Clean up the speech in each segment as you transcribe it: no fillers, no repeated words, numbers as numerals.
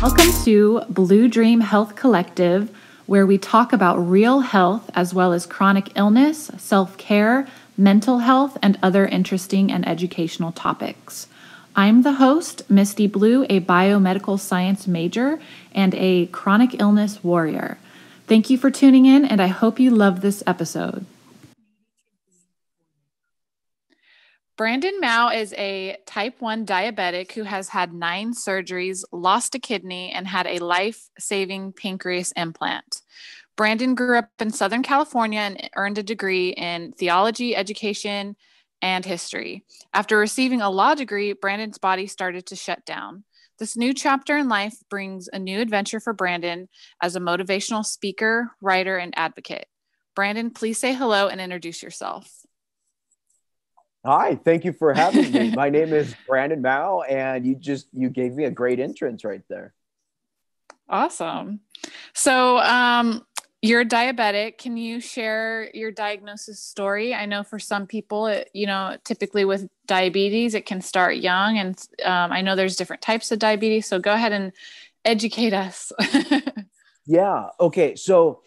Welcome to Blue Dream Health Collective, where we talk about real health as well as chronic illness, self-care, mental health, and other interesting and educational topics. I'm the host, Misty Blue, a biomedical science major and a chronic illness warrior. Thank you for tuning in, and I hope you love this episode. Brandon Mouw is a type 1 diabetic who has had 9 surgeries, lost a kidney, and had a life-saving pancreas implant. Brandon grew up in Southern California and earned a degree in theology, education, and history. After receiving a law degree, Brandon's body started to shut down. This new chapter in life brings a new adventure for Brandon as a motivational speaker, writer, and advocate. Brandon, please say hello and introduce yourself. Hi, thank you for having me. My name is Brandon Mouw, and you gave me a great entrance right there. Awesome. So you're a diabetic. Can you share your diagnosis story? I know for some people, typically with diabetes, it can start young, and I know there's different types of diabetes. So go ahead and educate us. Yeah. Okay. So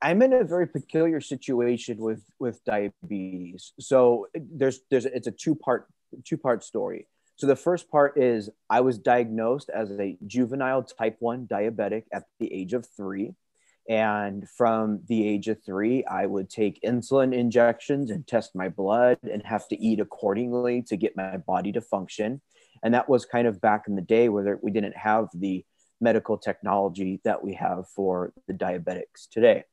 I'm in a very peculiar situation with diabetes. So it's a two-part story. So the first part is I was diagnosed as a juvenile type 1 diabetic at the age of 3. And from the age of 3, I would take insulin injections and test my blood and have to eat accordingly to get my body to function. And that was kind of back in the day where we didn't have the medical technology that we have for the diabetics today.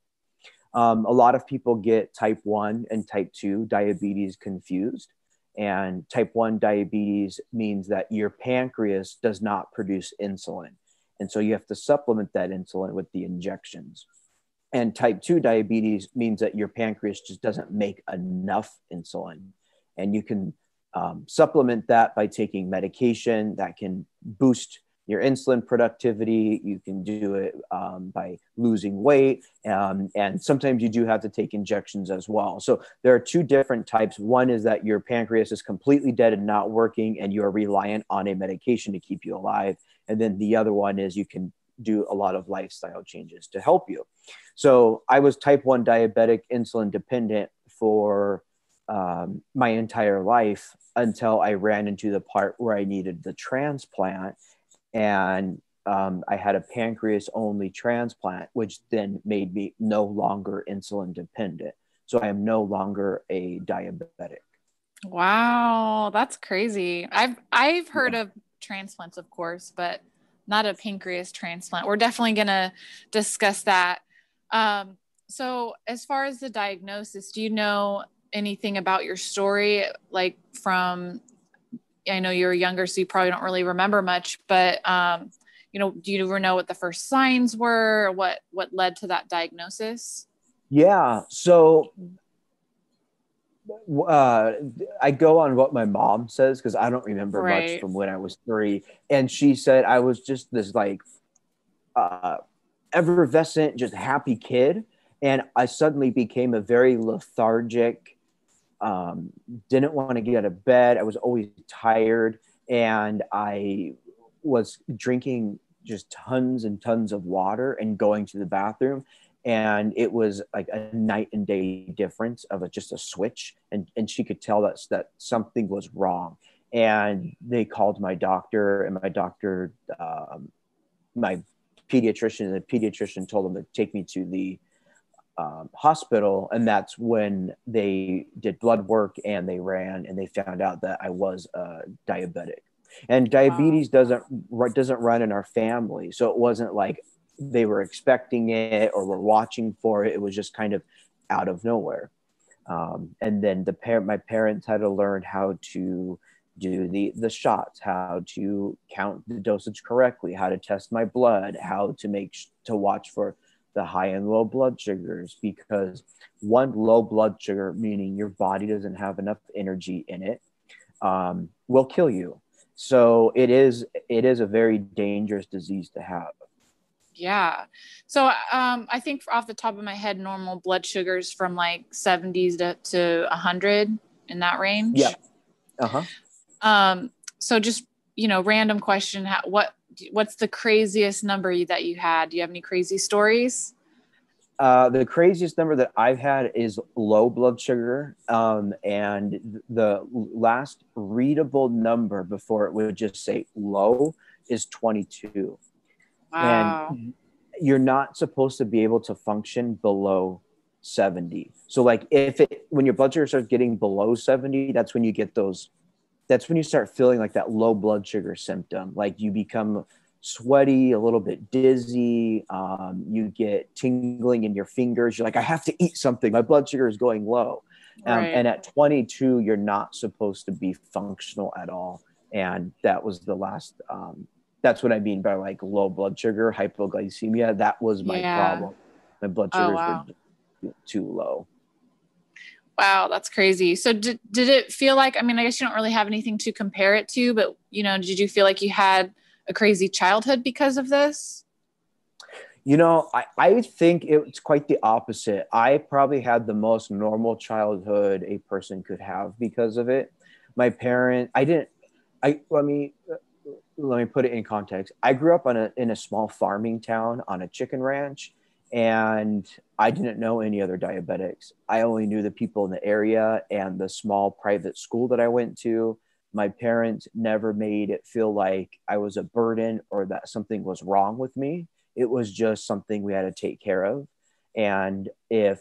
A lot of people get type 1 and type 2 diabetes confused. And type 1 diabetes means that your pancreas does not produce insulin. And so you have to supplement that insulin with the injections. And type 2 diabetes means that your pancreas just doesn't make enough insulin. And you can supplement that by taking medication that can boost your insulin productivity. You can do it by losing weight. And sometimes you do have to take injections as well. So there are 2 different types. One is that your pancreas is completely dead and not working, and you're reliant on a medication to keep you alive. And then the other one is you can do a lot of lifestyle changes to help you. So I was type 1 diabetic, insulin dependent for my entire life until I ran into the part where I needed the transplant. And I had a pancreas only transplant, which then made me no longer insulin dependent. So I am no longer a diabetic. Wow, that's crazy. I've heard of transplants, of course, but not a pancreas transplant. We're definitely going to discuss that. So as far as the diagnosis, do you know anything about your story? Like I know you're younger, so you probably don't really remember much, but, do you ever know what the first signs were, or what led to that diagnosis? Yeah. So I go on what my mom says, because I don't remember much from when I was 3. And she said I was just this effervescent, just happy kid. And I suddenly became a very lethargic, didn't want to get out of bed. I was always tired, and I was drinking just tons and tons of water and going to the bathroom. And it was like a night and day difference of just a switch. And she could tell that something was wrong. And they called my doctor, and my doctor, my pediatrician, and the pediatrician told them to take me to the hospital. And that's when they did blood work, and they found out that I was diabetic. And diabetes doesn't run in our family. So it wasn't like they were expecting it or were watching for it. It was just kind of out of nowhere. And then my parents had to learn how to do the shots, how to count the dosage correctly, how to test my blood, how to watch for the high and low blood sugars, because one low blood sugar, meaning your body doesn't have enough energy in it, will kill you. So it is a very dangerous disease to have. Yeah. So I think off the top of my head, normal blood sugars from like 70s to 100 in that range. Yeah. Uh-huh. So just, random question. What what's the craziest number that you had? Do you have any crazy stories? The craziest number that I've had is low blood sugar. And the last readable number before it would just say low is 22. Wow. And you're not supposed to be able to function below 70. So like when your blood sugar starts getting below 70, that's when you start feeling like that low blood sugar symptom. Like you become sweaty, a little bit dizzy. You get tingling in your fingers. You're like, I have to eat something. My blood sugar is going low. Right. And at 22, you're not supposed to be functional at all. And that was the last, that's what I mean by like low blood sugar, hypoglycemia. That was my Yeah. problem. My blood Oh, sugars were wow. too low. Wow, that's crazy. So did it feel like, I mean, I guess you don't really have anything to compare it to, but did you feel like you had a crazy childhood because of this? I think it's quite the opposite. I probably had the most normal childhood a person could have because of it. My parent, I didn't, I, let me put it in context. I grew up in a small farming town on a chicken ranch, and I didn't know any other diabetics. I only knew the people in the area and the small private school that I went to. My parents never made it feel like I was a burden or that something was wrong with me. It was just something we had to take care of. And if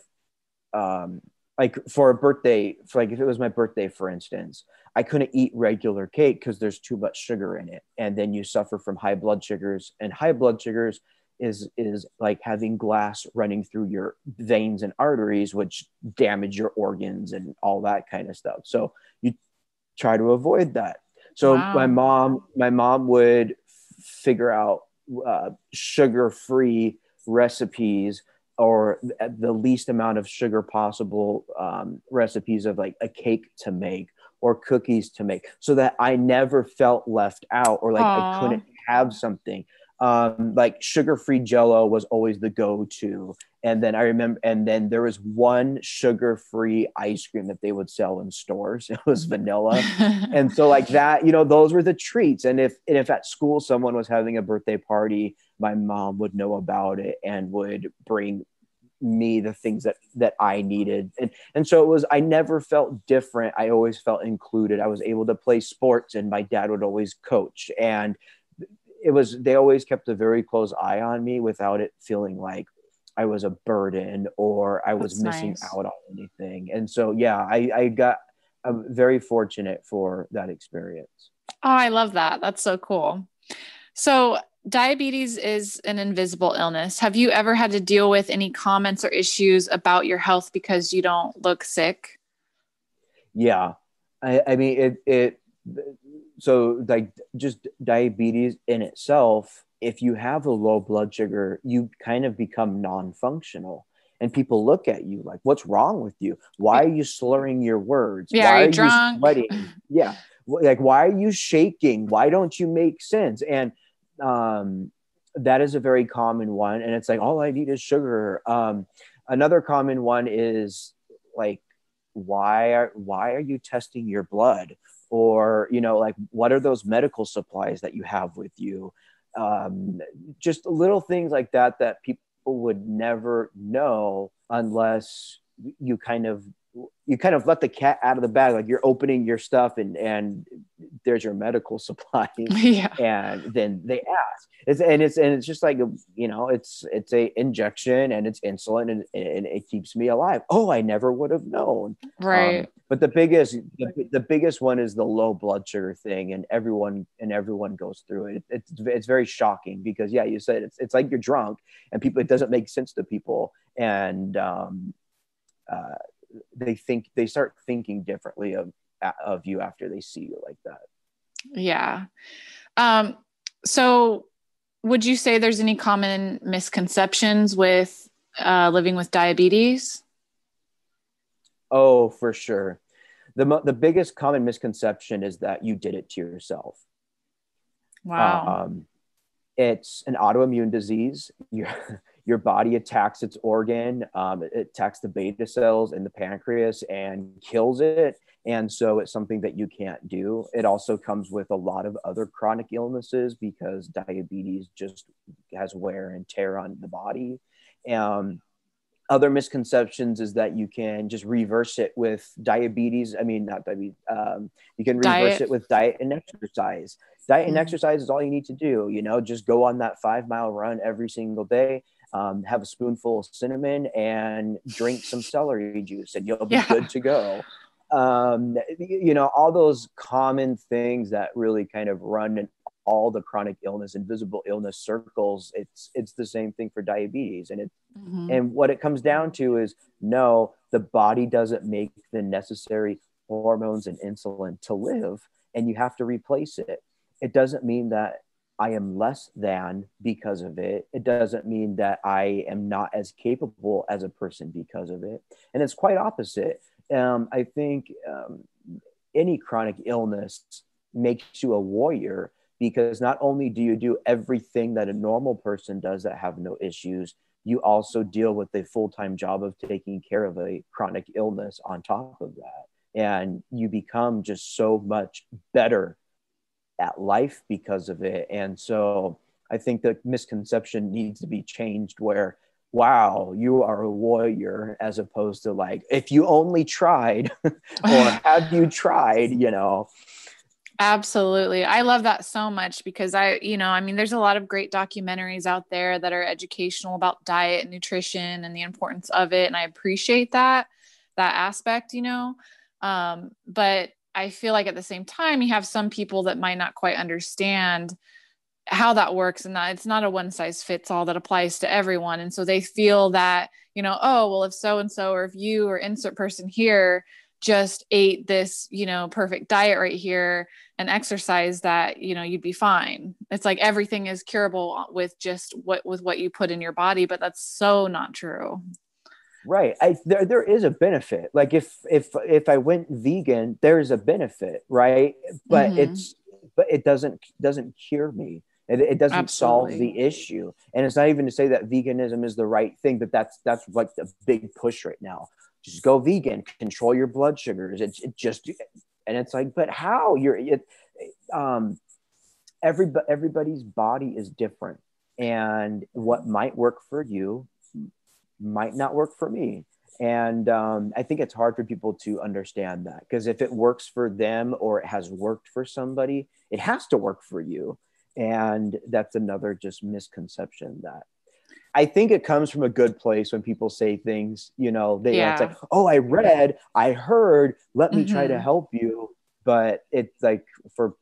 um, like for a birthday, like if it was my birthday, for instance, I couldn't eat regular cake because there's too much sugar in it. And then you suffer from high blood sugars, and high blood sugars is like having glass running through your veins and arteries, which damage your organs and all that kind of stuff. So you try to avoid that. So Wow. my mom would figure out sugar-free recipes or the least amount of sugar possible, recipes of like a cake to make or cookies to make, so that I never felt left out or like I Aw. couldn't have something. Like sugar-free Jello was always the go-to. And then I remember, and then there was one sugar-free ice cream that they would sell in stores. It was vanilla. And so like that, those were the treats. And if at school someone was having a birthday party, my mom would know about it and would bring me the things that I needed. And so it was, I never felt different. I always felt included. I was able to play sports, and my dad would always coach. And they always kept a very close eye on me without it feeling like I was a burden or I was That's missing nice. out on anything. And so, yeah, I'm very fortunate for that experience. Oh, I love that. That's so cool. So, diabetes is an invisible illness. Have you ever had to deal with any comments or issues about your health because you don't look sick? Yeah. I mean, so like just diabetes in itself, if you have a low blood sugar, you kind of become non-functional. And people look at you like, what's wrong with you? Why are you slurring your words? Yeah, are Why you are you drunk? sweating? Yeah. Like, why are you shaking? Why don't you make sense? And um, that is a very common one. And it's like, all I need is sugar. Another common one is like, why are you testing your blood? Or like, what are those medical supplies that you have with you? Just little things like that people would never know unless you kind of let the cat out of the bag. Like, you're opening your stuff, and there's your medical supplies. Yeah. And then they ask, it's just like, it's a injection, and it's insulin, and it keeps me alive. Oh, I never would have known. Right. But the biggest one is the low blood sugar thing, and everyone goes through it. It's very shocking because, yeah, you said it's like you're drunk, and it doesn't make sense to people. And uh, they start thinking differently of you after they see you like that. Yeah. Um, so would you say there's any common misconceptions with living with diabetes? Oh, for sure. The biggest common misconception is that you did it to yourself. Wow. Um, it's an autoimmune disease. Your your body attacks its organ. It attacks the beta cells in the pancreas and kills it. And so it's something that you can't do. It also comes with a lot of other chronic illnesses because diabetes just has wear and tear on the body. Other misconceptions is that you can just reverse it with diabetes. I mean, not diabetes. You can reverse Diet. it with diet and exercise. Diet and Mm. exercise is all you need to do. Just go on that 5 mile run every single day. Have a spoonful of cinnamon and drink some celery juice, and you'll be Yeah. good to go. All those common things that really kind of run in all the chronic illness, invisible illness circles. It's the same thing for diabetes, Mhm. and what it comes down to is no, the body doesn't make the necessary hormones and insulin to live, and you have to replace it. It doesn't mean that I am less than because of it. It doesn't mean that I am not as capable as a person because of it. And it's quite opposite. I think any chronic illness makes you a warrior because not only do you do everything that a normal person does that have no issues, you also deal with a full-time job of taking care of a chronic illness on top of that. And you become just so much better at life because of it. And so I think the misconception needs to be changed where, wow, you are a warrior, as opposed to like, if you only tried or have you tried. Absolutely. I love that so much because I mean, there's a lot of great documentaries out there that are educational about diet and nutrition and the importance of it. And I appreciate that aspect. But I feel like at the same time, you have some people that might not quite understand how that works and that it's not a one size fits all that applies to everyone. And so they feel that, oh, well, if so and so, or if you or insert person here just ate this, perfect diet right here and exercise that, you'd be fine. It's like everything is curable with just what you put in your body, but that's so not true. Right. There is a benefit. Like if I went vegan, there's a benefit, right? But Mm-hmm. it doesn't cure me. It doesn't solve Absolutely. the issue. And it's not even to say that veganism is the right thing, but that's like the big push right now. Just go vegan, control your blood sugars. It just, and it's like, but how? Um everybody's body is different, and what might work for you might not work for me. And I think it's hard for people to understand that, because if it works for them or it has worked for somebody, it has to work for you. And that's another just misconception that I think it comes from a good place when people say things, it's like, Yeah. oh, I heard, let me try to Mm-hmm. help you. But it's like for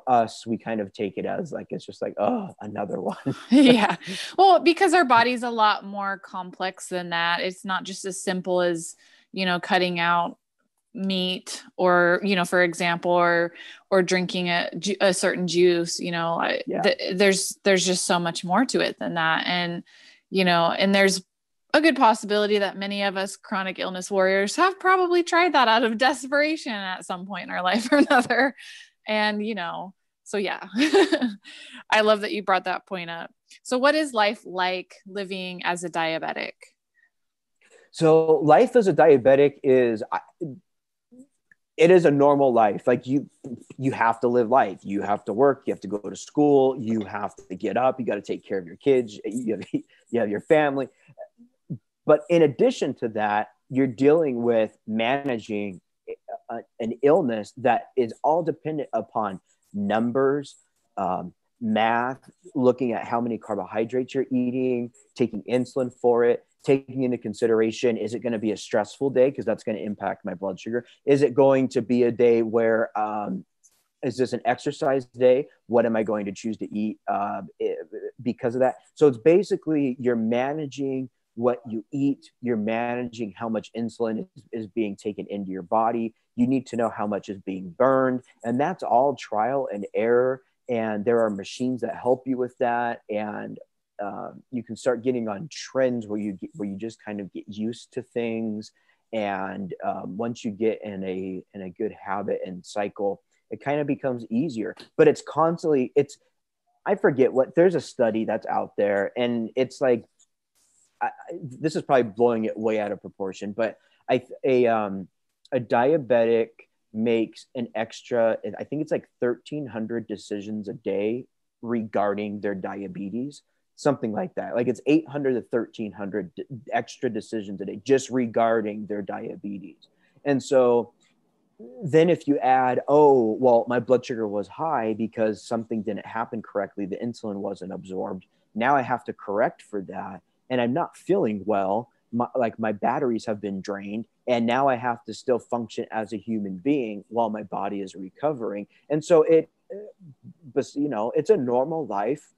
us, we kind of take it as like, it's just like, oh, another one. Yeah. Well, because our body's a lot more complex than that. It's not just as simple as, cutting out meat or, for example, or drinking a certain juice, Yeah. there's just so much more to it than that. And there's a good possibility that many of us chronic illness warriors have probably tried that out of desperation at some point in our life or another. And, so yeah, I love that you brought that point up. So what is life like living as a diabetic? So life as a diabetic is, it is a normal life. Like you have to live life. You have to work. You have to go to school. You have to get up. You got to take care of your kids. You have your family. But in addition to that, you're dealing with managing an illness that is all dependent upon numbers, math, looking at how many carbohydrates you're eating, taking insulin for it, taking into consideration, is it going to be a stressful day? Because that's going to impact my blood sugar. Is it going to be a day where, is this an exercise day? What am I going to choose to eat because of that? So it's basically you're managing what you eat, you're managing how much insulin is being taken into your body. You need to know how much is being burned. And that's all trial and error. And there are machines that help you with that. And you can start getting on trends where you just kind of get used to things. And once you get in a good habit and cycle, it kind of becomes easier. But it's constantly, I forget what, there's a study that's out there, and it's like this is probably blowing it way out of proportion, but a diabetic makes an extra, I think it's like 1,300 decisions a day regarding their diabetes, something like that. Like it's 800 to 1,300 extra decisions a day just regarding their diabetes. And so then if you add, oh, well, my blood sugar was high because something didn't happen correctly, the insulin wasn't absorbed. Now I have to correct for that. And I'm not feeling well. My batteries have been drained. And now I have to still function as a human being while my body is recovering. And so but it's a normal life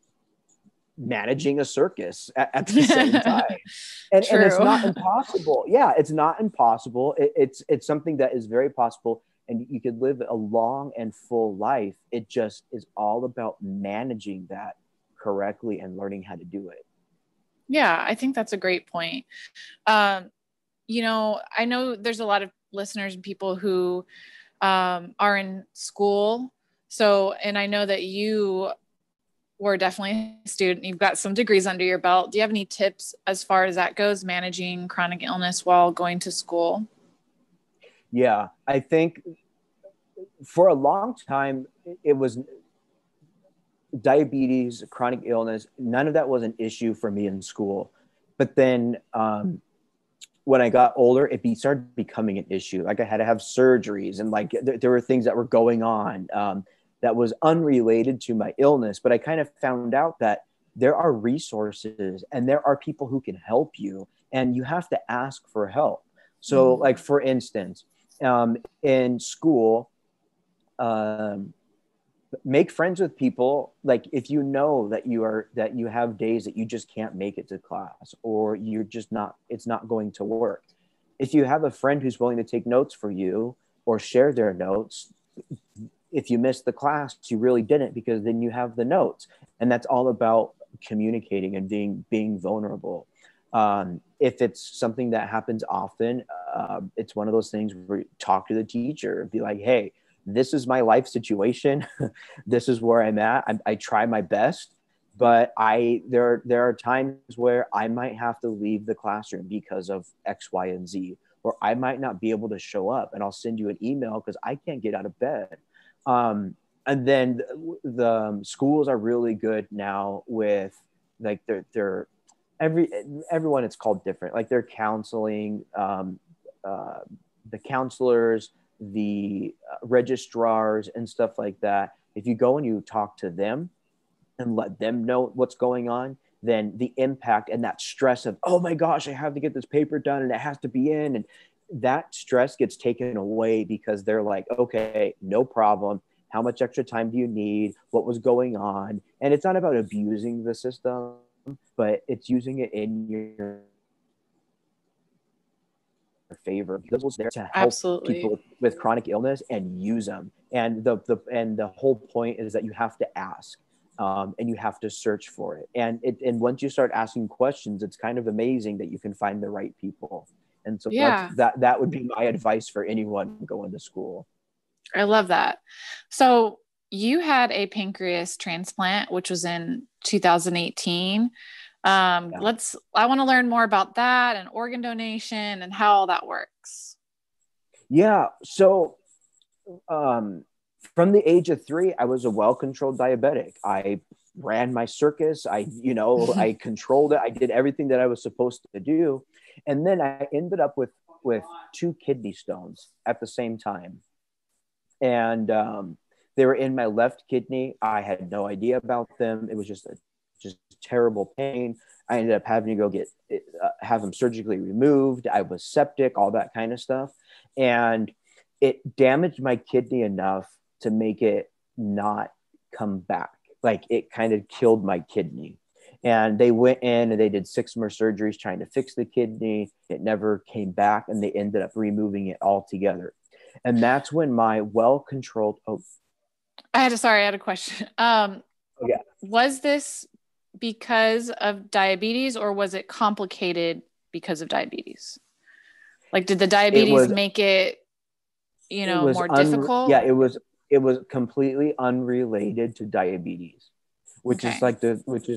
managing a circus at the same time. And it's True. not impossible. Yeah, it's not impossible. It's something that is very possible, and you could live a long and full life. It just is all about managing that correctly and learning how to do it. Yeah, I think that's a great point. I know there's a lot of listeners and people who are in school. So, and I know that you were definitely a student. You've got some degrees under your belt. Do you have any tips as far as that goes, managing chronic illness while going to school? Yeah, I think for a long time, it was diabetes, chronic illness. None of that was an issue for me in school. But then when I got older, it started becoming an issue. Like I had to have surgeries, and like there were things that were going on that was unrelated to my illness. But I kind of found out that there are resources and there are people who can help you, and you have to ask for help. So like, for instance, in school, make friends with people. Like if you know that you have days that you just can't make it to class, or it's not going to work. If you have a friend who's willing to take notes for you or share their notes, if you missed the class, you really didn't, because then you have the notes. And that's all about communicating and being vulnerable. If it's something that happens often, it's one of those things where you talk to the teacher and be like, hey, this is my life situation. This is where I'm at. I try my best, but there are times where I might have to leave the classroom because of X, Y, and Z, or I might not be able to show up, and I'll send you an email because I can't get out of bed. And then the schools are really good now with like they're everyone, it's called different. Like they're counseling, the counselors, the registrars and stuff like that. If you go and you talk to them and let them know what's going on, then the impact and that stress of, oh my gosh, I have to get this paper done and it has to be in, and that stress gets taken away because they're like, okay, no problem. How much extra time do you need? What was going on? And it's not about abusing the system, but it's using it in your favor, because it's there to help Absolutely. people with chronic illness and use them. And the whole point is that you have to ask, and you have to search for it. And once you start asking questions, it's kind of amazing that you can find the right people. And so Yeah, that would be my advice for anyone going to school. I love that. So you had a pancreas transplant, which was in 2018. Yeah. I want to learn more about that and organ donation and how all that works. Yeah. So from the age of 3, I was a well-controlled diabetic. I ran my circus. I controlled it. I did everything that I was supposed to do. And then I ended up with 2 kidney stones at the same time. And they were in my left kidney. I had no idea about them. It was just terrible pain. I ended up having to go have them surgically removed. I was septic, all that kind of stuff. And it damaged my kidney enough to make it not come back. Like it kind of killed my kidney. And they went in and they did 6 more surgeries trying to fix the kidney. It never came back, and they ended up removing it altogether. And that's when my well-controlled, I had a question. yeah, Was this because of diabetes, or was it complicated because of diabetes? Like, did the it diabetes was make it, it was more difficult? yeah, it was completely unrelated to diabetes. which is Okay.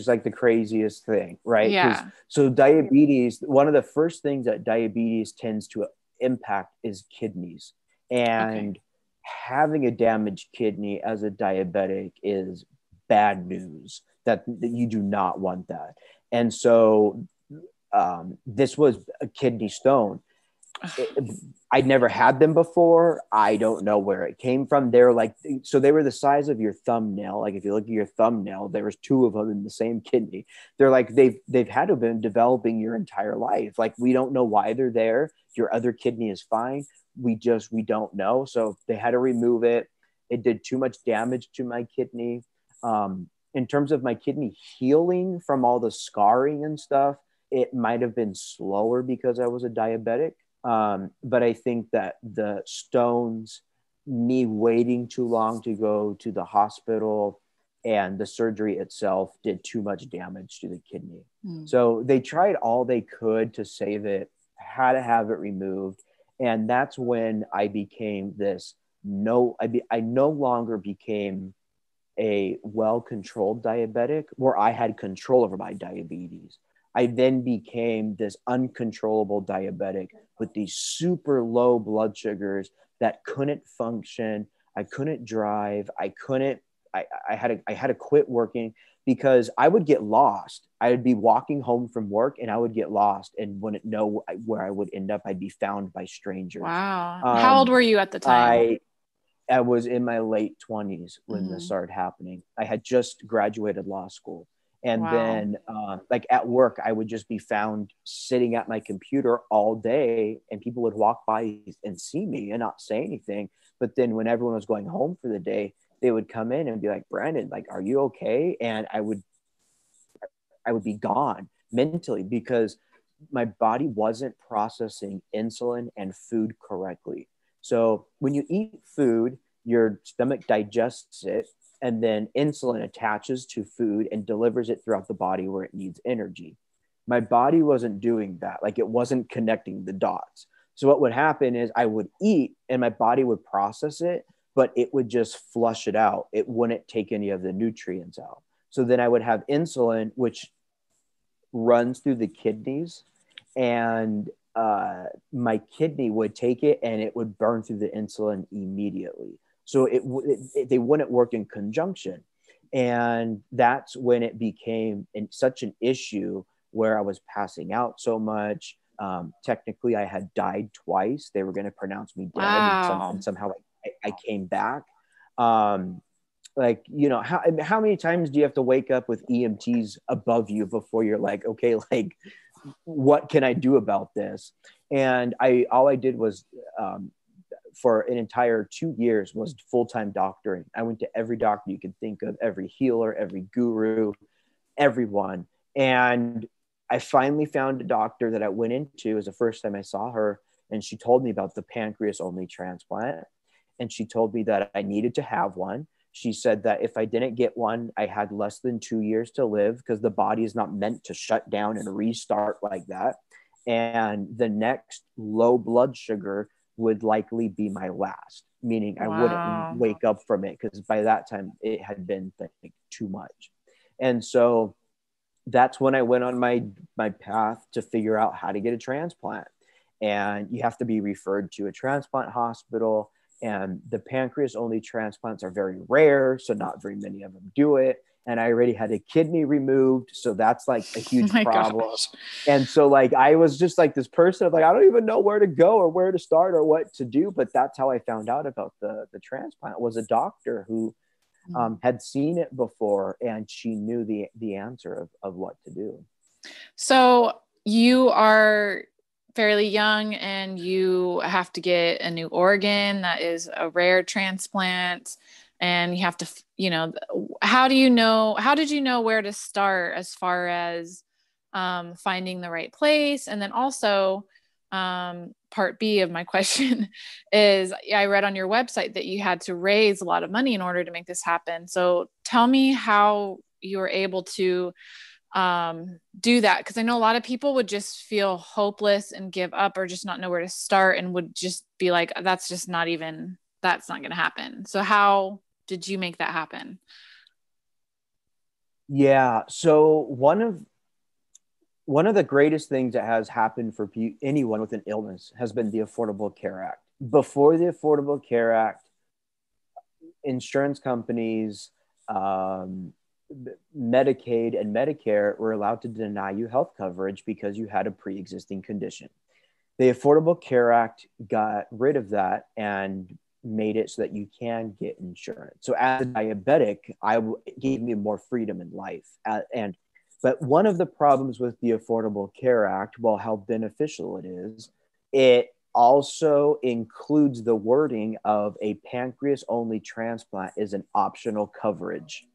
like the craziest thing, right? Because Yeah. so diabetes, one of the first things that diabetes tends to impact is kidneys. Okay. And having a damaged kidney as a diabetic is bad news, that you do not want that. And so this was a kidney stone. it, I'd never had them before. I don't know where it came from. They're like, so they were the size of your thumbnail. Like if you look at your thumbnail, there was two of them in the same kidney. They're like, they've had to have been developing your entire life. Like we don't know why they're there. Your other kidney is fine. We don't know. So they had to remove it. It did too much damage to my kidney. In terms of my kidney healing from all the scarring and stuff, it might have been slower because I was a diabetic. But I think that the stones, me waiting too long to go to the hospital, and the surgery itself did too much damage to the kidney. Mm. So they tried all they could to save it, had to have it removed. And that's when I became this I no longer became a well-controlled diabetic where I had control over my diabetes. I then became this uncontrollable diabetic with these super low blood sugars that couldn't function. I couldn't drive. I had to quit working because I would get lost. I would be walking home from work and I would get lost and wouldn't know where I would end up. I'd be found by strangers. Wow. How old Um, were you at the time? I I was in my late 20s when this Mm-hmm. started happening. I had just graduated law school. And Wow. then, like at work, I would just be found sitting at my computer all day, and people would walk by and see me and not say anything. But then, when everyone was going home for the day, they would come in and be like, "Brandon, like, are you okay?" And I would be gone mentally because my body wasn't processing insulin and food correctly. So when you eat food, your stomach digests it, and then insulin attaches to food and delivers it throughout the body where it needs energy. My body wasn't doing that. Like it wasn't connecting the dots. So what would happen is I would eat and my body would process it, but it would just flush it out. It wouldn't take any of the nutrients out. So then I would have insulin, which runs through the kidneys, and my kidney would take it and it would burn through the insulin immediately. So they wouldn't work in conjunction. And that's when it became such an issue where I was passing out so much. Technically, I had died twice. They were going to pronounce me dead, and Wow. somehow I came back. Um, like, you know, how many times do you have to wake up with EMTs above you before you're like, okay, like, what can I do about this? And all I did was, for an entire 2 years, was full-time doctoring. I went to every doctor you could think of, every healer, every guru, everyone. And I finally found a doctor that I went into. It was the first time I saw her. And she told me about the pancreas only transplant. And she told me that I needed to have one. She said that if I didn't get one, I had less than 2 years to live because the body is not meant to shut down and restart like that. And the next low blood sugar would likely be my last, meaning I wouldn't Wow. wake up from it because by that time it had been like too much. And so that's when I went on my path to figure out how to get a transplant. And you have to be referred to a transplant hospital. And the pancreas only transplants are very rare, so not very many of them do it. And I already had a kidney removed, so that's like a Oh huge my problem. gosh. And so like I was just like this person of like I don't even know where to go or where to start or what to do. But that's how I found out about the transplant. Was a doctor who had seen it before, and she knew the answer of what to do. So you are fairly young and you have to get a new organ that is a rare transplant, and you have to, how do you know, how did you know where to start as far as finding the right place? And then also, part B of my question is I read on your website that you had to raise a lot of money in order to make this happen. So tell me how you were able to do that, because I know a lot of people would just feel hopeless and give up or just not know where to start and would just be like, that's not going to happen. So how did you make that happen? Yeah. So one of the greatest things that has happened for anyone with an illness has been the Affordable Care Act. Before the Affordable Care Act, insurance companies, um, Medicaid and Medicare were allowed to deny you health coverage because you had a pre-existing condition. The Affordable Care Act got rid of that and made it so that you can get insurance. So as a diabetic, it gave me more freedom in life. But one of the problems with the Affordable Care Act, while how beneficial it is, it also includes the wording of a pancreas only transplant is an optional coverage,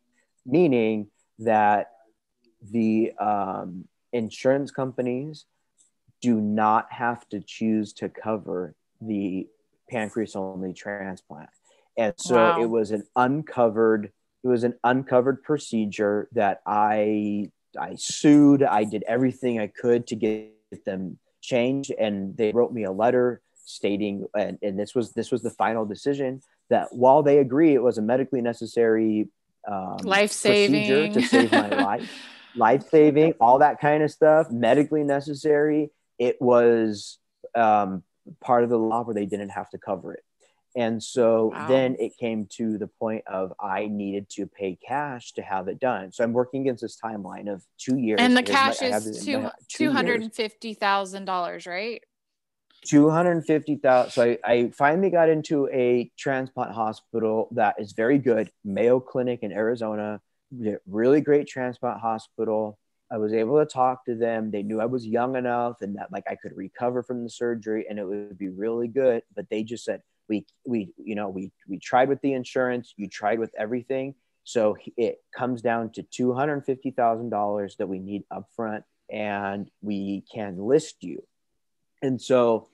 meaning that the insurance companies do not have to choose to cover the pancreas only transplant. And so Wow. it was an uncovered procedure that I sued. I did everything I could to get them changed, and they wrote me a letter stating, and this was the final decision, that while they agree it was a medically necessary Life procedure to saving. save my life saving, all that kind of stuff, medically necessary, it was part of the law where they didn't have to cover it. And so Wow. then it came to the point of I needed to pay cash to have it done. So I'm working against this timeline of 2 years. And the Here's my cash I have is this in my 2 years. $250,000, right? 250,000. So I finally got into a transplant hospital that is very good, Mayo Clinic in Arizona, really great transplant hospital. I was able to talk to them. They knew I was young enough and that like I could recover from the surgery and it would be really good. But they just said, we tried with the insurance, you tried with everything. So it comes down to $250,000 that we need upfront and we can list you. And so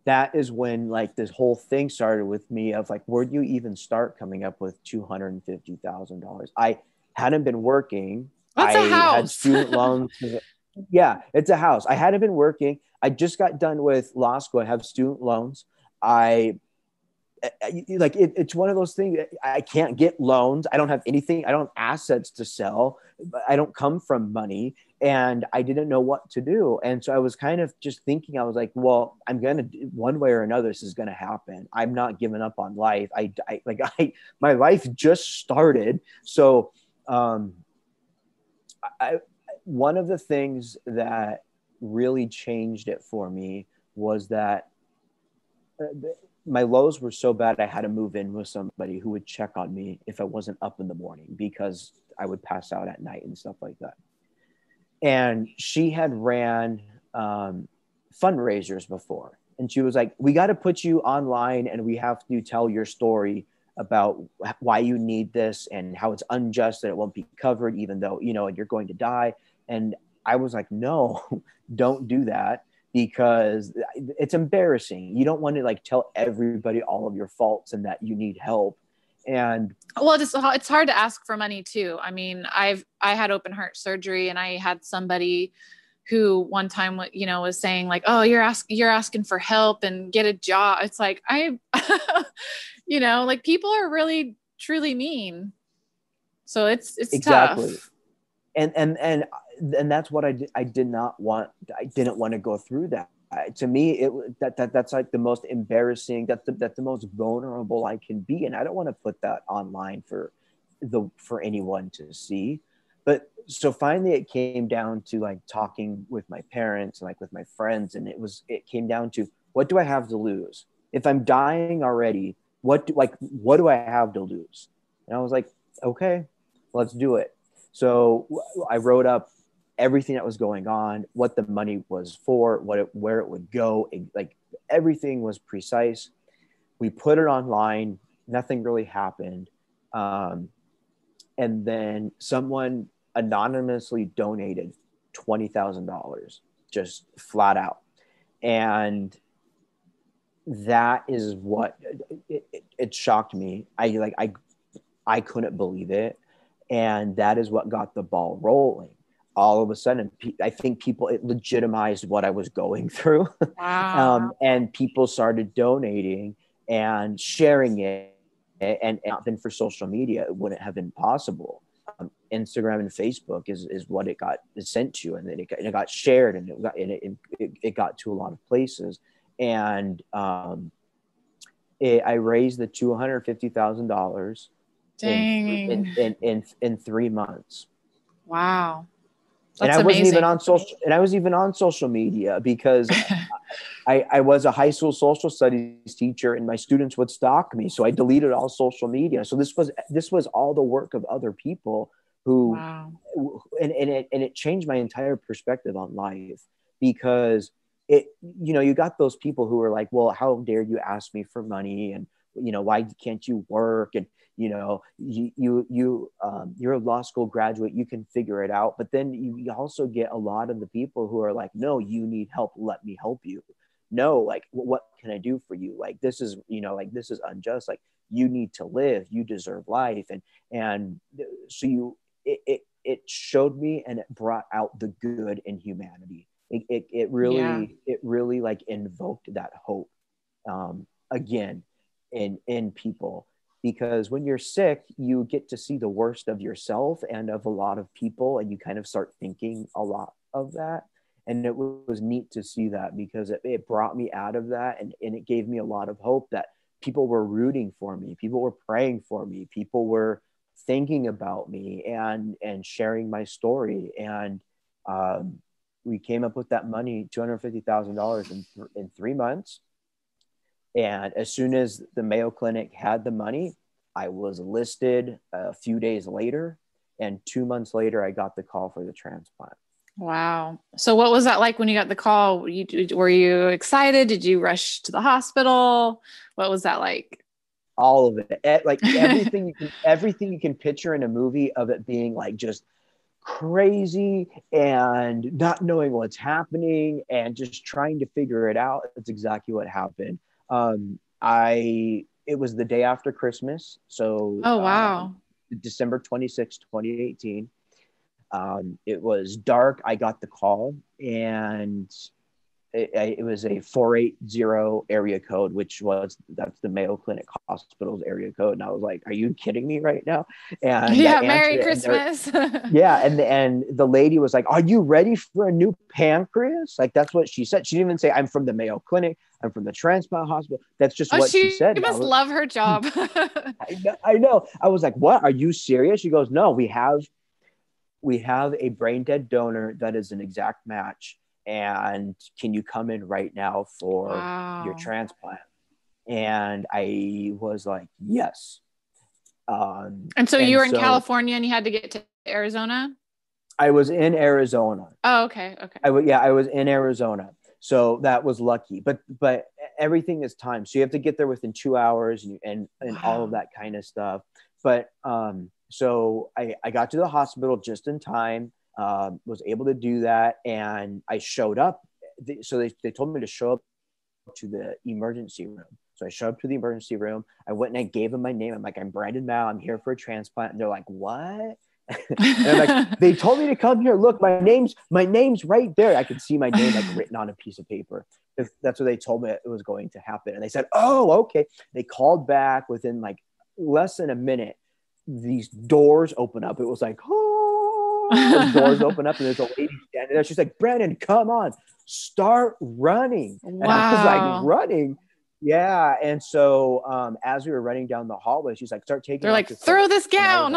that is when like this whole thing started with me of like, where do you even start coming up with $250,000? I hadn't been working. That's a I had house. student loans. Yeah, it's a house. I hadn't been working. I just got done with law school. I have student loans. It's one of those things. I can't get loans. I don't have anything. I don't have assets to sell. I don't come from money, and I didn't know what to do. And so I was kind of just thinking. I was like, well, I'm gonna one way or another. This is gonna happen. I'm not giving up on life. My life just started. So, um, I one of the things that really changed it for me was that uh, my lows were so bad I had to move in with somebody who would check on me if I wasn't up in the morning because I would pass out at night and stuff like that. And she had ran fundraisers before. And she was like, we got to put you online and we have to tell your story about why you need this and how it's unjust that it won't be covered, even though, you're going to die. And I was like, no, don't do that because it's embarrassing. You don't want to like tell everybody all of your faults and that you need help. And Well, it's hard to ask for money too. I mean, I had open heart surgery, and I had somebody who one time was saying like, "Oh, you're asking for help and get a job." It's like like people are really truly mean. So it's exactly. tough. And that's what I did not want. I didn't want to go through that. To me, that's like the most embarrassing. That's the most vulnerable I can be, and I don't want to put that online for anyone to see. But so finally, it came down to like talking with my parents and like with my friends, and it came down to what do I have to lose if I'm dying already? What do I have to lose? And I was like, okay, let's do it. So I wrote up everything that was going on, what the money was for, where it would go. Like everything was precise. We put it online. Nothing really happened. And then someone anonymously donated $20,000 just flat out. And that is what it shocked me. I couldn't believe it. And that is what got the ball rolling. All of a sudden, I think it legitimized what I was going through. Wow. And people started donating and sharing it. And not been for social media, it wouldn't have been possible. Instagram and Facebook is what it got sent to, and then it got shared, and it got to a lot of places, and I raised the $250,000 Dang. in 3 months. Wow. And That's I wasn't even amazing. on social media because I was a high school social studies teacher, and my students would stalk me. So I deleted all social media. So this was all the work of other people who, Wow. and it changed my entire perspective on life, because you got those people who are like, well, how dare you ask me for money? And, why can't you work? And, you're a law school graduate, you can figure it out. But then you also get a lot of the people who are like, no, you need help, let me help you. No, like, what can I do for you? Like, this is, this is unjust. Like, you need to live, you deserve life. And so it showed me, and it brought out the good in humanity. It Yeah. really like invoked that hope, again, in people. Because when you're sick, you get to see the worst of yourself and of a lot of people, and you kind of start thinking a lot of that. And it was neat to see that, because it brought me out of that, and it gave me a lot of hope that people were rooting for me, people were praying for me, people were thinking about me, and sharing my story. And we came up with that money, $250,000 in 3 months. And as soon as the Mayo Clinic had the money, I was listed a few days later. And 2 months later, I got the call for the transplant. Wow. So what was that like when you got the call? Were you excited? Did you rush to the hospital? What was that like? All of it, like everything you can picture in a movie, of it being like just crazy and not knowing what's happening and just trying to figure it out. That's exactly what happened. It was the day after Christmas. So Oh, wow. December 26, 2018. It was dark. I got the call, and it was a 480 area code, that's the Mayo Clinic Hospital's area code. And I was like, are you kidding me right now? And I Yeah. answered Merry it, Christmas. yeah. And the lady was like, are you ready for a new pancreas? Like, that's what she said. She didn't even say, I'm from the Mayo Clinic, I'm from the transplant hospital. That's just Oh, what she she said. must love her job. I know. I was like, what? Are you serious? She goes, no, we have a brain dead donor that is an exact match. And can you come in right now for your Wow. transplant? And I was like, yes. And so you And were in so California and you had to get to Arizona? I was in Arizona. Oh, okay. Okay. I was in Arizona. So that was lucky. But everything is time. So you have to get there within 2 hours, and all of Wow. that kind of stuff. But so I got to the hospital just in time, was able to do that, and I showed up. So they told me to show up to the emergency room. So I showed up to the emergency room. I went and I gave them my name. I'm like, I'm Brandon Mouw. I'm here for a transplant. And they're like, what? And I'm like, they told me to come here. Look, my name's right there. I could see my name like written on a piece of paper. That's what they told me it was going to happen. And they said, oh, okay. They called back within like less than a minute. These doors open up. It was like, oh, the doors open up, and there's a lady standing there. She's like, Brandon, come on, start running. And I was like, Wow. running? Yeah. And so as we were running down the hallway, she's like, start taking They're off like, your throw clothes. this And I was gown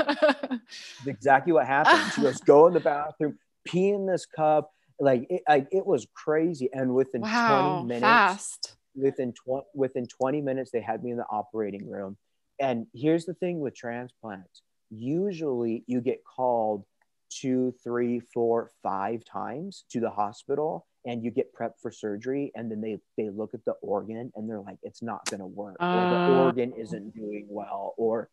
like, on. exactly what happened. She goes, go in the bathroom, pee in this cup. It was crazy. And within 20 Wow. minutes, Fast. within 20 minutes, they had me in the operating room. And here's the thing with transplants. Usually you get called 2, 3, 4, 5 times to the hospital, and you get prepped for surgery. And then they look at the organ, and they're like, it's not going to work, or the Uh, organ isn't doing well, or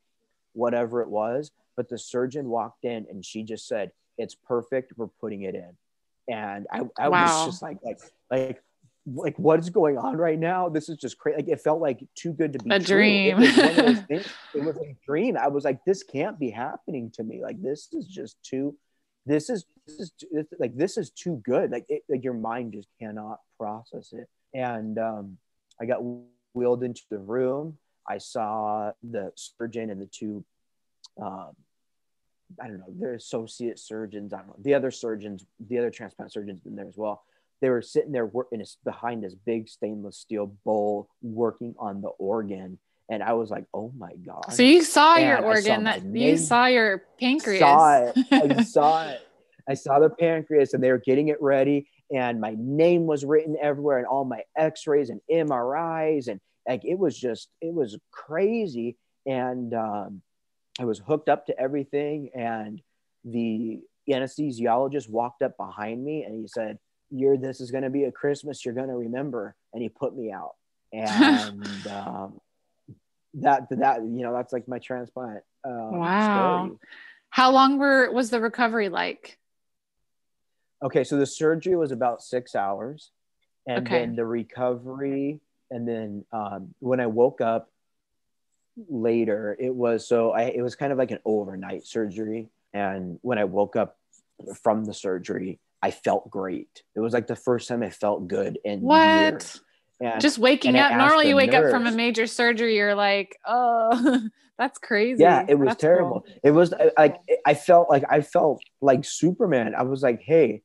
whatever it was. But the surgeon walked in, and she just said, it's perfect, we're putting it in. And I was wow. just like what is going on right now? This is just crazy. Like, it felt like too good to be A true. It dream. was one of those things. It was a dream. I was like, this can't be happening to me. Like, this is just too, this is too good. Like your mind just cannot process it. And I got wheeled into the room. I saw the surgeon and the two um, I don't know, their associate surgeons, I don't know, the other surgeons, the other transplant surgeons in there as well. They were sitting there behind this big stainless steel bowl working on the organ. And I was like, oh my So God. you saw your And I saw organ, my that you name, saw your saw pancreas. it. I saw it. I saw the pancreas and they were getting it ready. And my name was written everywhere and all my x-rays and MRIs. And like, it was crazy. And I was hooked up to everything. And the anesthesiologist walked up behind me and he said, this is going to be a Christmas you're going to remember. And he put me out. And that's like my transplant Wow. story. How long was the recovery like? Okay, so the surgery was about 6 hours, and Okay. then the recovery, and then when I woke up later, it was kind of like an overnight surgery, and when I woke up from the surgery, I felt great. It was like the first time I felt good in What? years, and Just waking I up. asked Normally the you wake up from a nurse. major surgery, you're like, oh, that's Yeah, crazy. it was That's cool. terrible. It was like I felt like Superman. I was like, hey,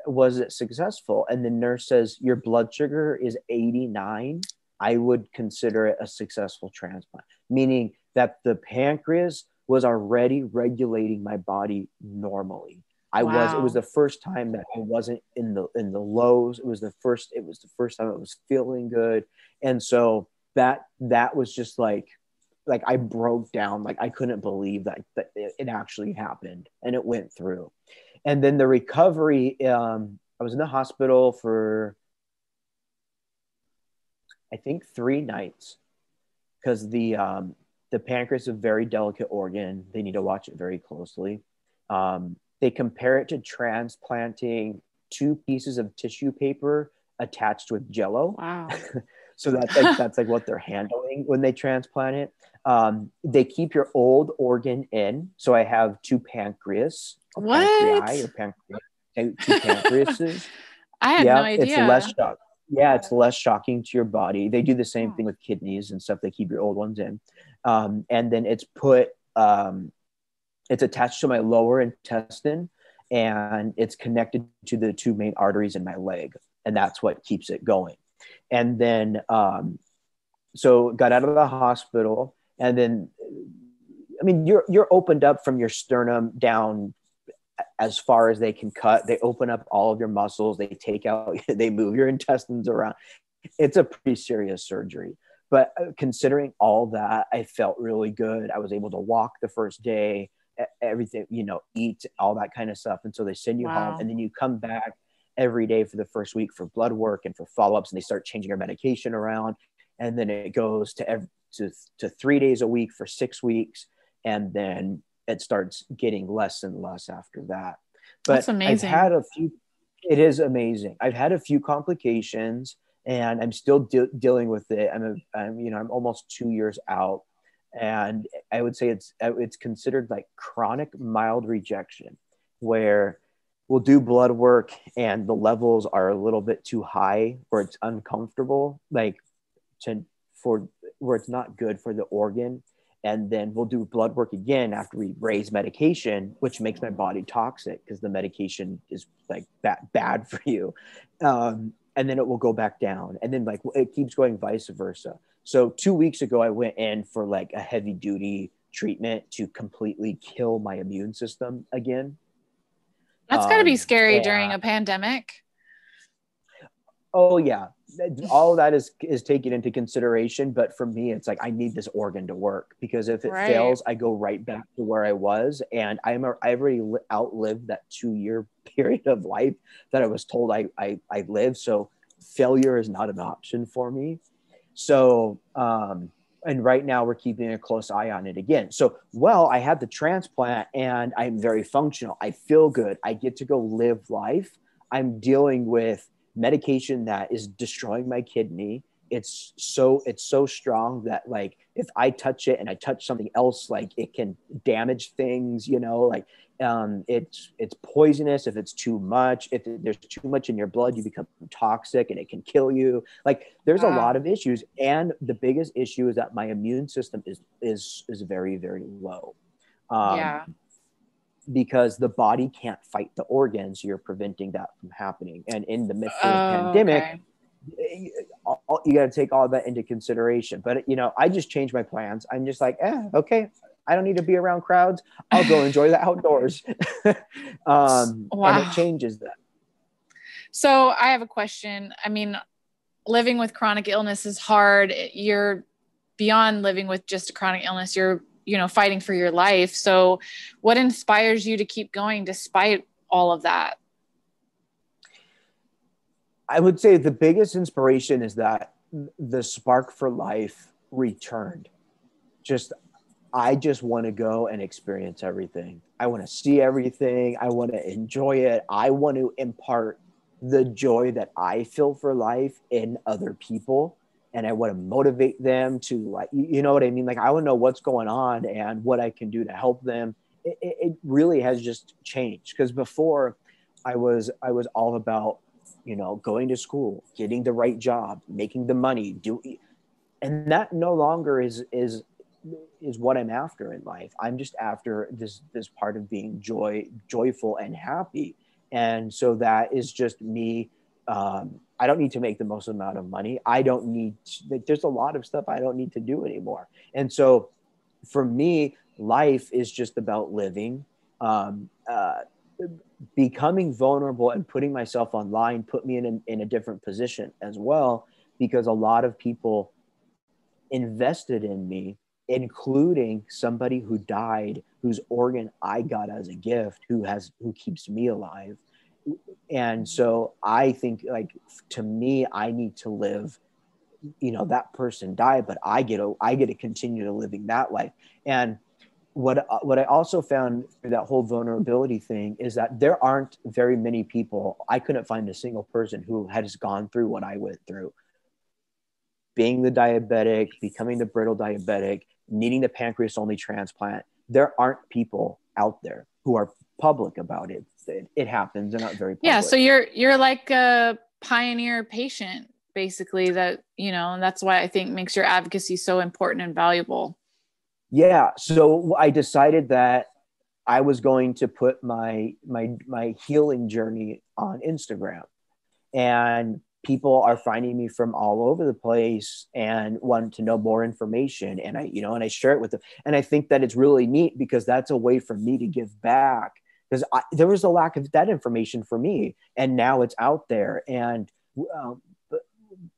was it successful? And the nurse says, your blood sugar is 89. I would consider it a successful transplant, meaning that the pancreas was already regulating my body normally. It was Wow. the first time that I wasn't in the lows. It was the first time I was feeling good. And so that was just like I broke down. Like I couldn't believe that it actually happened and it went through. And then the recovery, I was in the hospital for I think 3 nights because the pancreas is a very delicate organ. They need to watch it very closely. They compare it to transplanting 2 pieces of tissue paper attached with Jello. Wow. So that's like what they're handling when they transplant it. They keep your old organ in. So I have 2 pancreas or pancreas What? or pancreas, 2 pancreases. I had no Yeah, it's less idea. shock. Yeah, it's less shocking to your body. They do the same Oh, thing with kidneys and stuff. They keep your old ones in, and then it's attached to my lower intestine, and it's connected to the 2 main arteries in my leg, and that's what keeps it going. And then so got out of the hospital, and then I mean you're opened up from your sternum down as far as they can cut. They open up all of your muscles. They take out, they move your intestines around. It's a pretty serious surgery. But considering all that, I felt really good. I was able to walk the first day, everything, eat, all that kind of stuff. And so they send you home, wow. and then you come back every day for the first week for blood work and for follow-ups, and they start changing your medication around. And then it goes to 3 days a week for 6 weeks. And then it starts getting less and less after that. That's But amazing. it is amazing. I've had a few complications and I'm still dealing with it. I'm almost 2 years out. And I would say it's considered like chronic mild rejection, where we'll do blood work and the levels are a little bit too high or it's uncomfortable, like to for where it's not good for the organ. And then we'll do blood work again after we raise medication, which makes my body toxic because the medication is like bad for you. And then it will go back down, and then like it keeps going vice versa. So 2 weeks ago I went in for like a heavy duty treatment to completely kill my immune system again. That's got to be scary And during a pandemic. oh yeah, all of that is taken into consideration. But for me, it's like I need this organ to work, because if it Right. fails, I go right back to where I was, and I've already outlived that 2 year period of life that I was told I lived. So failure is not an option for me. So and right now we're keeping a close eye on it again. So I had the transplant and I'm very functional. I feel good. I get to go live life. I'm dealing with medication that is destroying my kidney. It's so strong that like if I touch it and I touch something else, like it can damage things, like it's poisonous if it's too much. If there's too much in your blood, you become toxic and it can kill you. Like there's a lot Wow. of issues, and the biggest issue is that my immune system is very very low. um, Yeah. because the body can't fight the organs. You're preventing that from happening. And in the midst of the Oh, pandemic, okay. you got to take all that into consideration. But, I just changed my plans. I'm just like, okay, I don't need to be around crowds. I'll go enjoy the outdoors. And it Wow. changes that. So I have a question. I mean, living with chronic illness is hard. You're beyond living with just a chronic illness. You're, fighting for your life. So what inspires you to keep going despite all of that? I would say the biggest inspiration is that the spark for life returned. I just want to go and experience everything. I want to see everything. I want to enjoy it. I want to impart the joy that I feel for life in other people. And I want to motivate them to, like, you know what I mean? Like, I want to know what's going on and what I can do to help them. It really has just changed, because before I was all about, going to school, getting the right job, making the money, and that no longer is what I'm after in life. I'm just after this part of being joyful and happy. And so that is just me. I don't need to make the most amount of money. I don't need there's a lot of stuff I don't need to do anymore. And so for me, life is just about living, becoming vulnerable and putting myself online put me in a different position as well, because a lot of people invested in me, including somebody who died, whose organ I got as a gift, who keeps me alive. And so I think, like, to me, I need to live, that person died, but I get to continue to living that life. And what I also found through that whole vulnerability thing is that there aren't very many people. I couldn't find a single person who has gone through what I went through, being the diabetic, becoming the brittle diabetic, needing the pancreas only transplant. There aren't people out there who are public about it. It happens. They're not very public. Yeah. So you're like a pioneer patient, basically, that, and that's why I think makes your advocacy so important and valuable. Yeah. So I decided that I was going to put my healing journey on Instagram, and people are finding me from all over the place and want to know more information. And I share it with them. And I think that it's really neat, because that's a way for me to give back, because there was a lack of that information for me. And now it's out there. And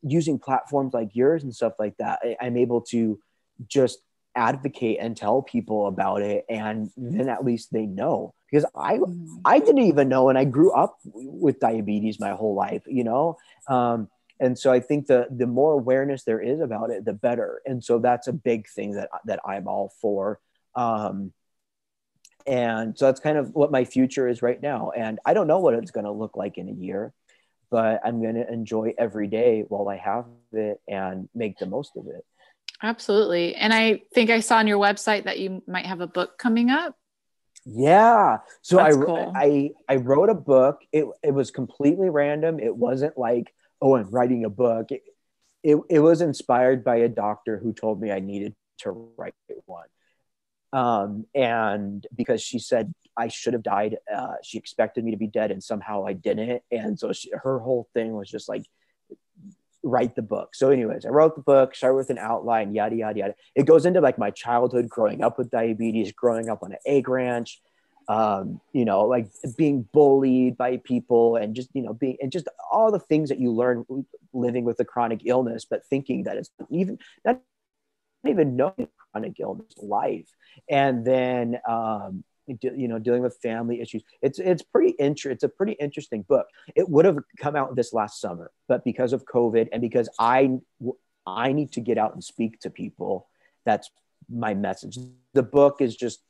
using platforms like yours and stuff like that, I'm able to just advocate and tell people about it, and then at least they know, because I didn't even know, and I grew up with diabetes my whole life, and so I think the more awareness there is about it, the better. And so that's a big thing that I'm all for. And so that's kind of what my future is right now. And I don't know what it's going to look like in a year, but I'm going to enjoy every day while I have it and make the most of it. Absolutely. And I think I saw on your website that you might have a book coming up. Yeah. So That's cool. I wrote a book. It was completely random. It wasn't like, oh, I'm writing a book. It was inspired by a doctor who told me I needed to write one. And because she said I should have died, she expected me to be dead, and somehow I didn't. And so her whole thing was just like, write the book. So anyways, I wrote the book, started with an outline, yada, yada, yada. It goes into like my childhood, growing up with diabetes, growing up on an egg ranch, like being bullied by people, and just, being, and just all the things that you learn living with a chronic illness, but thinking that it's not even knowing chronic illness life. And then, dealing with family issues. It's a pretty interesting book. It would have come out this last summer, but because of COVID, and because I need to get out and speak to people, that's my message. The book is just,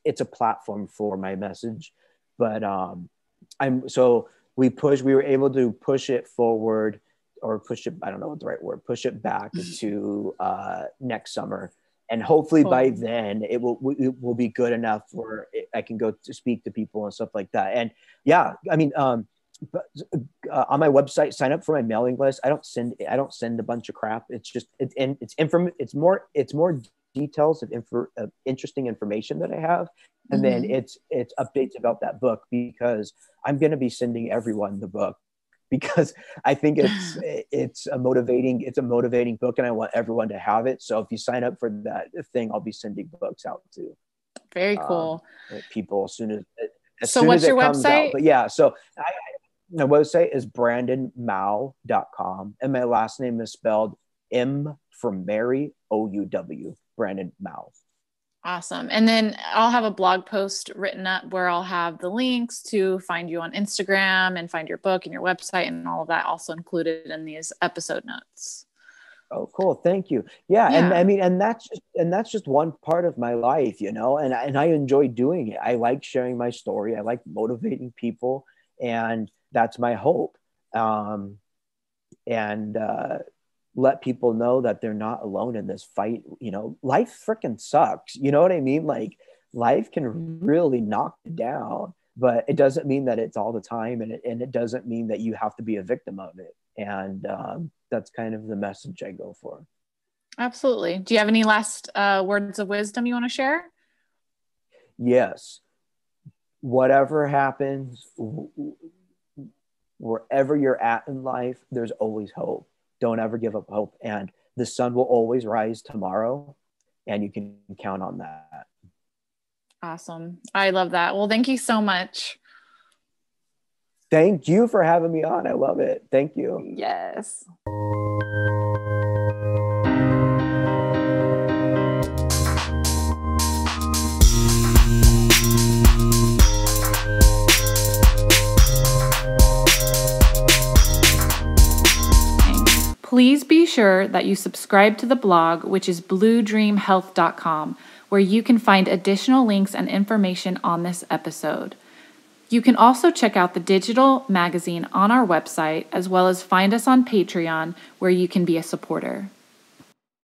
it's a platform for my message. But we were able to push it forward, or push it, I don't know what the right word, push it back to next summer. And hopefully by then it will be good enough where I can go to speak to people and stuff like that. And yeah, I mean, on my website, sign up for my mailing list. I don't send a bunch of crap. It's just, it's more details of interesting information that I have. And then it's updates about that book, because I'm going to be sending everyone the book, because I think it's a motivating book, and I want everyone to have it. So if you sign up for that thing, I'll be sending books out to Very cool. People as soon as So soon as what's it your comes out. website? But yeah, so my website is brandonmouw.com, and my last name is spelled M from Mary, OUW, Brandon Mouw. Awesome. And then I'll have a blog post written up where I'll have the links to find you on Instagram and find your book and your website and all of that also included in these episode notes. Oh, cool. Thank you. Yeah. And I mean, and that's just one part of my life, and I enjoy doing it. I like sharing my story. I like motivating people, and that's my hope. And let people know that they're not alone in this fight. Life freaking sucks. You know what I mean? Like, life can really knock you down, but it doesn't mean that it's all the time. And it doesn't mean that you have to be a victim of it. And that's kind of the message I go for. Absolutely. Do you have any last words of wisdom you want to share? Yes. Whatever happens, wherever you're at in life, there's always hope. Don't ever give up hope. And the sun will always rise tomorrow, and you can count on that. Awesome. I love that. Well, thank you so much. Thank you for having me on. I love it. Thank you. Yes. Please be sure that you subscribe to the blog, which is bluedreamhealth.com, where you can find additional links and information on this episode. You can also check out the digital magazine on our website, as well as find us on Patreon, where you can be a supporter.